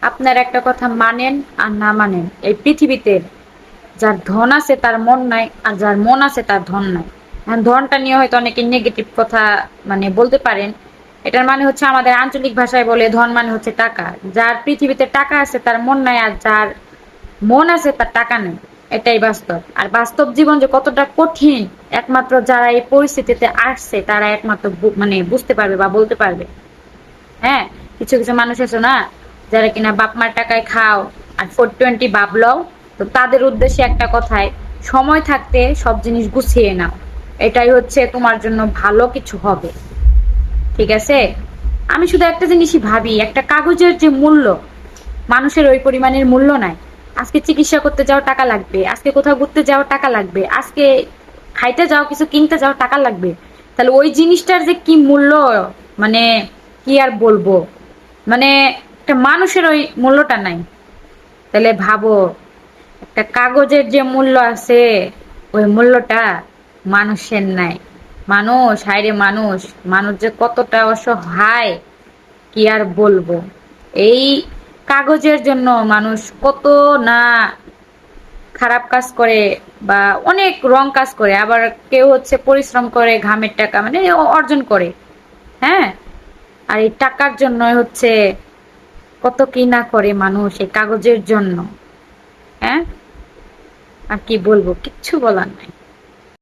আপনার একটা কথা মানেন আর না মানেন, এই পৃথিবীতে যার ধন আছে তার মন নাই, আর যার মন আছে তার ধন নাই। এখন ধনটা নিয়ে হয়তো অনেকে নেগেটিভ কথা মানে বলতে পারেন। এটার মানে হচ্ছে আমাদের আঞ্চলিক ভাষায় বলে ধন মানে হচ্ছে টাকা। যার পৃথিবীতে টাকা আছে তার মন নাই, আর যার মন আছে তার টাকা নেই। এটাই বাস্তব। আর বাস্তব জীবন যে কতটা কঠিন, একমাত্র যারা এই পরিস্থিতিতে আসছে তারা একমাত্র মানে বুঝতে পারবে বা বলতে পারবে। হ্যাঁ, কিছু কিছু মানুষ আছে না, যারা কিনা বাপ মার টাকায় খাও আর 420 ভাবলাও। তো তাদের উদ্দেশ্যে একটা কথাই, সময় থাকতে সব জিনিস গুছিয়ে নাও। এটাই হচ্ছে তোমার জন্য ভালো কিছু হবে। ঠিক আছে? আমি শুধু একটা জিনিসই ভাবি, একটা কাগজের যে মূল্য, মানুষের ওই পরিমাণের মূল্য নাই। আজকে চিকিৎসা করতে যাও টাকা লাগবে, আজকে কোথাও ঘুরতে যাও টাকা লাগবে, আজকে খাইতে যাও কিছু কিনতে যাও টাকা লাগবে। তাহলে ওই জিনিসটার যে কি মূল্য, মানে কি আর বলবো, মানে একটা মানুষের ওই মূল্যটা নাই। তাহলে ভাবো, একটা কাগজের যে মূল্য আছে ওই মূল্যটা মানুষের নাই। মানুষ, হায়রে মানুষ, মানুষ যে কতটা অসহায় কি আর বলবো। এই কাগজের জন্য মানুষ কত না খারাপ কাজ করে, বা অনেক রং কাজ করে, আবার কেউ হচ্ছে পরিশ্রম করে ঘামের টাকা মানে অর্জন করে। হ্যাঁ, আর এই টাকার জন্য হচ্ছে কত কি না করে মানুষ এই কাগজের জন্য। হ্যাঁ, আর কি বলবো, কিচ্ছু বলার নাই।